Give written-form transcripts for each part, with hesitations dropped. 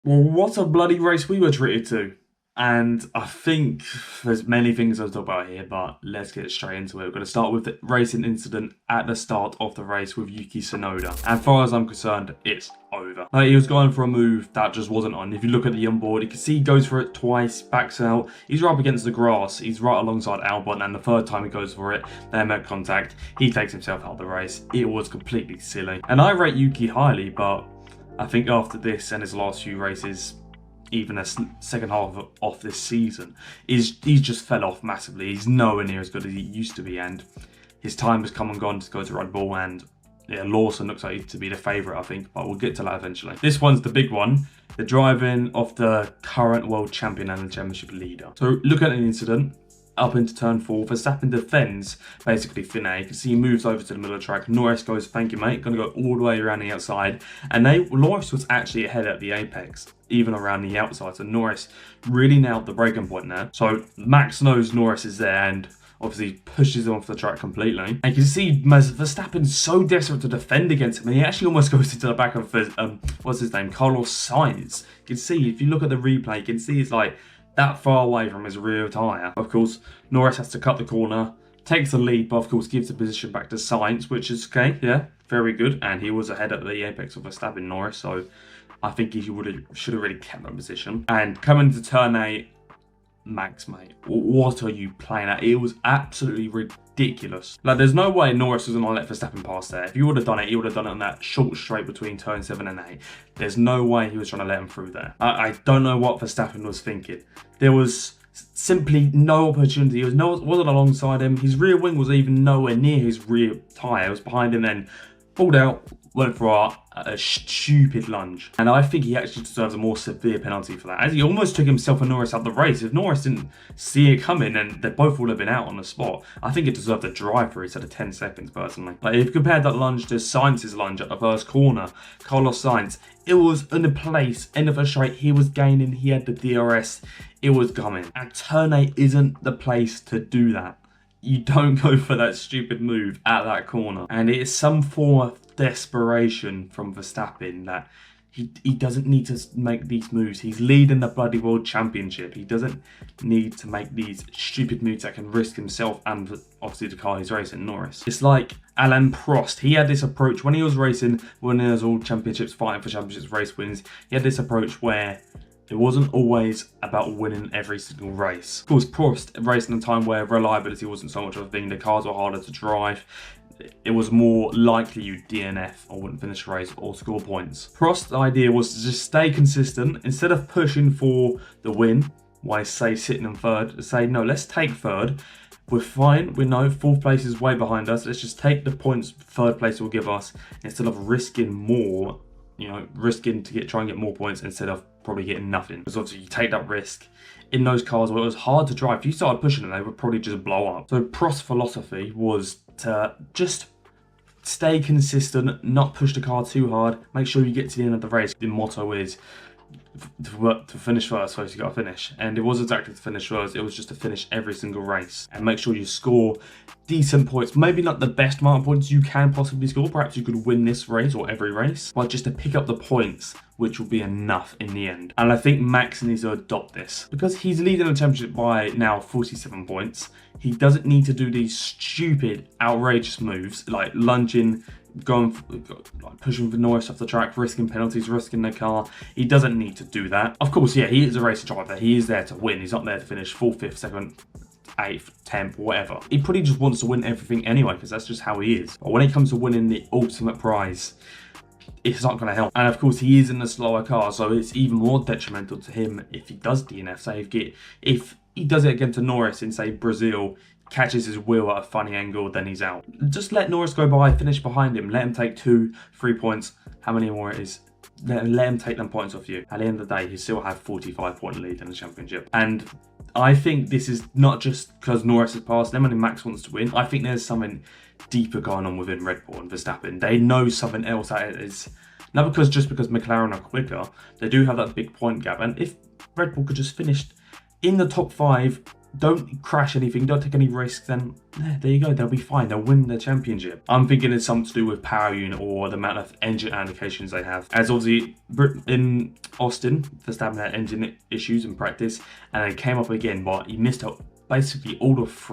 Well, what a bloody race we were treated to. And I think there's many things I'll talk about here, but let's get straight into it. We're going to start with the racing incident at the start of the race with Yuki Tsunoda. And as far as I'm concerned, it's over. Like, he was going for a move that just wasn't on. If you look at the onboard, you can see he goes for it twice, backs out. He's right up against the grass. He's right alongside Albon, and the third time he goes for it, they make contact. He takes himself out of the race. It was completely silly. And I rate Yuki highly, but I think after this and his last few races, even the second half of this season, he's just fell off massively. He's nowhere near as good as he used to be, and his time has come and gone to go to Red Bull. And yeah, Lawson looks like to be the favourite, I think, but we'll get to that eventually. This one's the big one, the driving of the current world champion and the championship leader. So look at an incident. Up into turn 4, Verstappen defends basically Finney. You can see he moves over to the middle of the track. Norris goes, thank you mate, going to go all the way around the outside. And Norris was actually ahead at the apex, even around the outside. So Norris really nailed the braking point there. So Max knows Norris is there and obviously pushes him off the track completely. And you can see Verstappen's so desperate to defend against him, and he actually almost goes into the back of what's his name, Carlos Sainz. You can see, if you look at the replay, you can see he's like that far away from his rear tyre. Of course, Norris has to cut the corner, takes the lead, but of course gives the position back to Sainz, which is okay, yeah, very good. And he was ahead at the apex of Verstappen, Norris, so I think he should have really kept that position. And coming to turn 8, Max, mate, what are you playing at? It was absolutely ridiculous. Like, there's no way Norris was going to let Verstappen pass there. If he would have done it, he would have done it on that short straight between turn 7 and 8. There's no way he was trying to let him through there. I don't know what Verstappen was thinking. There was simply no opportunity. He wasn't alongside him. His rear wing was even nowhere near his rear tyre. It was behind him, then pulled out, went for a stupid lunge. And I think he actually deserves a more severe penalty for that, as he almost took himself and Norris out of the race. If Norris didn't see it coming, then they both would have been out on the spot. I think it deserved a drive-through instead of 10 seconds, personally. Like, if you compared that lunge to Sainz's lunge at the first corner, Carlos Sainz, it was in a place, end of a straight, he was gaining, he had the DRS, it was coming. And turn 8 isn't the place to do that. You don't go for that stupid move at that corner. And it is some form of desperation from Verstappen that he doesn't need to make these moves. He's leading the bloody world championship. He doesn't need to make these stupid moves that can risk himself and obviously the car he's racing, Norris. It's like Alain Prost. He had this approach when he was racing, when there was all championships, fighting for championships, race wins. He had this approach where it wasn't always about winning every single race. Of course, Prost raced in a time where reliability wasn't so much of a thing. The cars were harder to drive. It was more likely you'd DNF or wouldn't finish the race or score points. Prost's idea was to just stay consistent. Instead of pushing for the win, why say sitting in third, say no, let's take third. We're fine. We know fourth place is way behind us. Let's just take the points third place will give us instead of risking more. You know, risking to try and get more points instead of probably getting nothing. Because obviously you take that risk in those cars where it was hard to drive. If you started pushing them, they would probably just blow up. So Prost's philosophy was to just stay consistent, not push the car too hard, make sure you get to the end of the race. The motto is to finish first, you got to finish. And it was exactly to finish first, it was just to finish every single race and make sure you score decent points. Maybe not the best amount of points you can possibly score, perhaps you could win this race or every race, but just to pick up the points, which will be enough in the end. And I think Max needs to adopt this because he's leading the championship by now 47 points. He doesn't need to do these stupid, outrageous moves like lunging, pushing for Norris off the track, risking penalties, risking the car. He doesn't need to do that. Of course, yeah, he is a race driver. He is there to win. He's not there to finish 4th, 5th, 2nd, 8th, 10th, whatever. He probably just wants to win everything anyway because that's just how he is. But when it comes to winning the ultimate prize, it's not going to help. And of course, he is in a slower car, so it's even more detrimental to him if he does DNF. Say if he does it again to Norris in, say, Brazil, catches his wheel at a funny angle, then he's out. Just let Norris go by, finish behind him, let him take 2, 3 points, how many more it is. Let him take them points off you. At the end of the day, he still have 45-point lead in the championship. And I think this is not just because Norris has passed them and Max wants to win. I think there's something deeper going on within Red Bull and Verstappen. They know something else that is, not just because McLaren are quicker, they do have that big point gap. And if Red Bull could just finish in the top 5 don't crash anything, don't take any risks, then there you go, they'll be fine, they'll win the championship. I'm thinking it's something to do with power unit or the amount of engine allocations they have. As obviously in Austin, Verstappen had engine issues in practice, and then came up again, but he missed out basically all of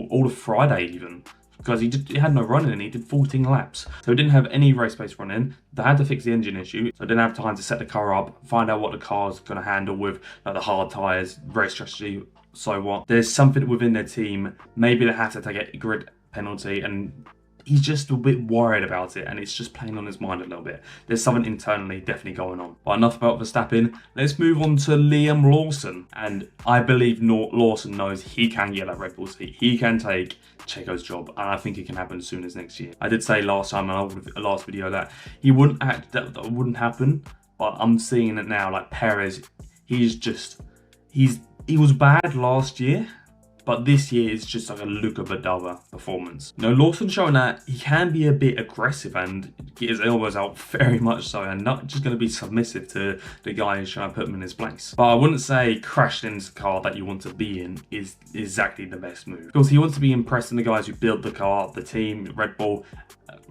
all of Friday even. Because he had no running, he did 14 laps. So he didn't have any race pace running. They had to fix the engine issue, so they didn't have time to set the car up, find out what the car's going to handle with the hard tyres, race strategy. So what? There's something within their team. Maybe they have to take a grid penalty, and he's just a bit worried about it, and it's just playing on his mind a little bit. There's something internally definitely going on. But enough about Verstappen. Let's move on to Liam Lawson. And I believe Lawson knows he can get that Red Bull seat. He can take Checo's job, and I think it can happen as soon as next year. I did say last time in the last video that he wouldn't that wouldn't happen, but I'm seeing it now. Like Perez, he was bad last year, but this year is just like a Luca Badava performance. You know, Lawson showing that he can be a bit aggressive and get his elbows out very much so, and not just going to be submissive to the guy who's trying to put him in his place. But I wouldn't say crashing into the car that you want to be in is exactly the best move. Because he wants to be impressing the guys who built the car, the team, Red Bull,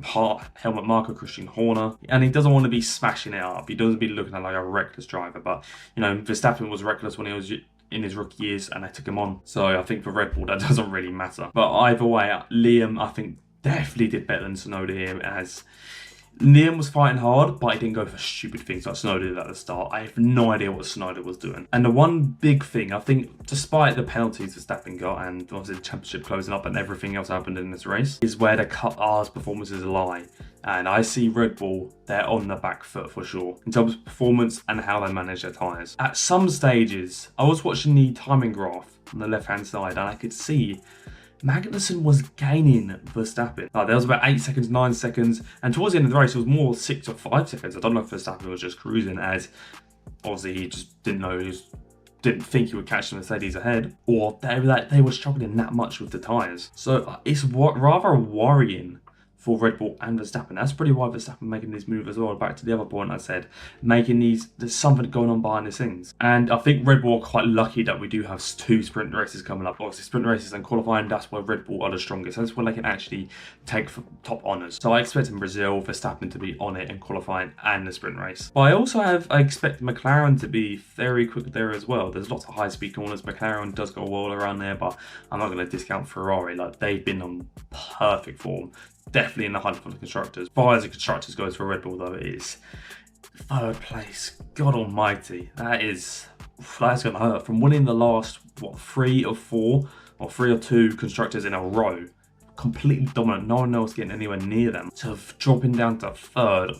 Helmut Marko, Christian Horner, and he doesn't want to be smashing it up. He doesn't be looking like a reckless driver. But, you know, Verstappen was reckless when he was in his rookie years, and they took him on. So I think for Red Bull, that doesn't really matter. But either way, Liam, I think, definitely did better than Tsunoda here, as Liam was fighting hard, but he didn't go for stupid things like Tsunoda did at the start. I have no idea what Tsunoda was doing. And the one big thing, I think, despite the penalties Verstappen got, and obviously the championship closing up and everything else happened in this race, is where the car's performances lie. And I see Red Bull, they're on the back foot for sure, in terms of performance and how they manage their tyres. At some stages, I was watching the timing graph on the left-hand side, and I could see Magnussen was gaining Verstappen. There was about 8 seconds, 9 seconds, and towards the end of the race, it was more 6 or 5 seconds. I don't know if Verstappen was just cruising, as obviously he just didn't know, didn't think he would catch the Mercedes ahead, or they were struggling that much with the tyres. So it's rather worrying for Red Bull and Verstappen. That's pretty why Verstappen making this move as well. Back to the other point I said, there's something going on behind the scenes. And I think Red Bull are quite lucky that we do have 2 sprint races coming up. Obviously, sprint races and qualifying, that's where Red Bull are the strongest. That's where they can actually take top honours. So I expect in Brazil, Verstappen to be on it in qualifying and the sprint race. But I expect McLaren to be very quick there as well. There's lots of high-speed corners. McLaren does go well around there, but I'm not going to discount Ferrari. Like, they've been on perfect form. Definitely in the hunt for the constructors. As far as the constructors goes for Red Bull, though, it is 3rd place. God almighty. That's going to hurt. From winning the last, 3 or 4 or 3 or 2 constructors in a row, completely dominant, no one else getting anywhere near them, to dropping down to 3rd,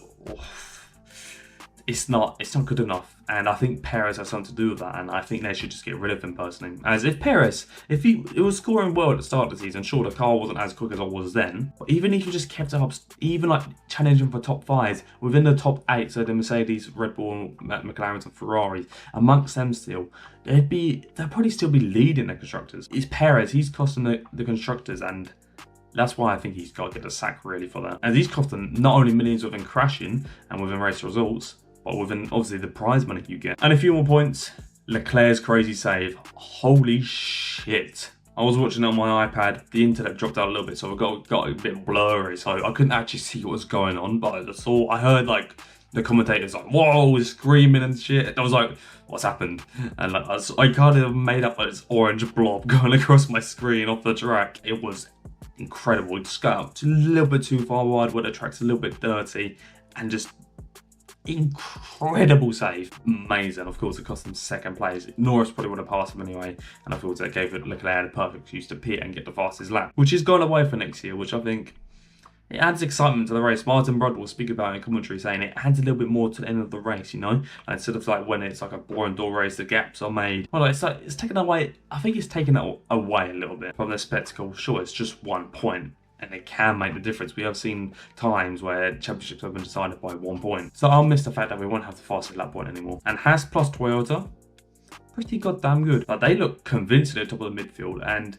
it's not good enough. And I think Perez has something to do with that, and I think they should just get rid of him personally. As if Perez, if he was scoring well at the start of the season, sure, the car wasn't as quick as it was then, but even if he just kept it up, even like challenging for top 5, within the top 8, so the Mercedes, Red Bull, McLaren and Ferrari, amongst them still, they'd probably still be leading the constructors. It's Perez, he's costing the constructors, and that's why I think he's got to get a sack really for that. And he's costing not only millions within crashing and within race results, but within obviously the prize money you get. And a few more points. Leclerc's crazy save. Holy shit. I was watching it on my iPad. The internet dropped out a little bit, so it got a bit blurry. So I couldn't actually see what was going on. But I heard like the commentators like, whoa, screaming and shit. I was like, what's happened? And like, I kind of made up like this orange blob going across my screen off the track. It was incredible. It just got out a little bit too far wide where the track's a little bit dirty, and just incredible save. Amazing. Of course, it cost them 2nd place. Norris probably would have passed him anyway, and of course that gave Leclerc a perfect excuse to pit and get the fastest lap, which is gone away for next year, which I think it adds excitement to the race. Martin Brundle will speak about it in commentary, saying it adds a little bit more to the end of the race, you know, instead of like when it's like a boring door race, the gaps are made. Well, it's taken away. I think it's taken that away a little bit from the spectacle. Sure, it's just 1 point, and it can make the difference. We have seen times where championships have been decided by 1 point. So I'll miss the fact that we won't have the fastest lap point anymore. And Haas plus Toyota, pretty goddamn good. But they look convincing at the top of the midfield, and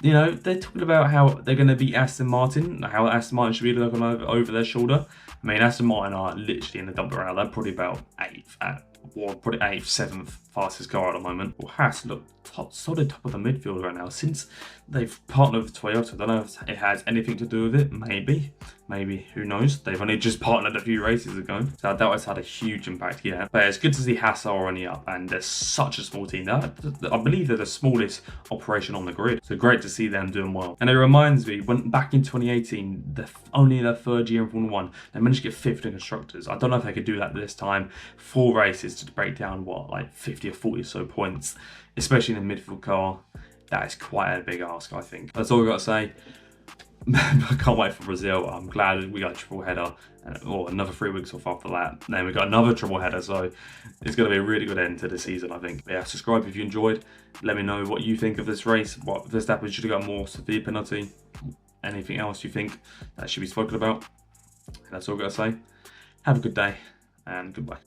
you know, they're talking about how they're going to beat Aston Martin, how Aston Martin should be looking over their shoulder. I mean, Aston Martin are literally in the dump around. They're probably about 8th or probably 8th, 7th fastest car at the moment. Well, Haas look solid top of the midfield right now. Since they've partnered with Toyota, I don't know if it has anything to do with it. Maybe, who knows? They've only just partnered a few races ago, so I doubt it's had a huge impact yet. But it's good to see Haas are only up, and they're such a small team. I believe they're the smallest operation on the grid, so great to see them doing well. And it reminds me, when back in 2018, only their third year in Formula 1, they managed to get 5th in constructors. I don't know if they could do that this time. 4 races to break down like 50 or 40 or so points, especially in a midfield car. That is quite a big ask, I think. That's all we got to say. I can't wait for Brazil. I'm glad we got a triple header, or another 3 weeks off after that. Then we got another triple header, so it's going to be a really good end to the season, I think. But yeah, subscribe if you enjoyed. Let me know what you think of this race. What Verstappen should have got more severe penalty. Anything else you think that should be spoken about? That's all I've got to say. Have a good day, and goodbye.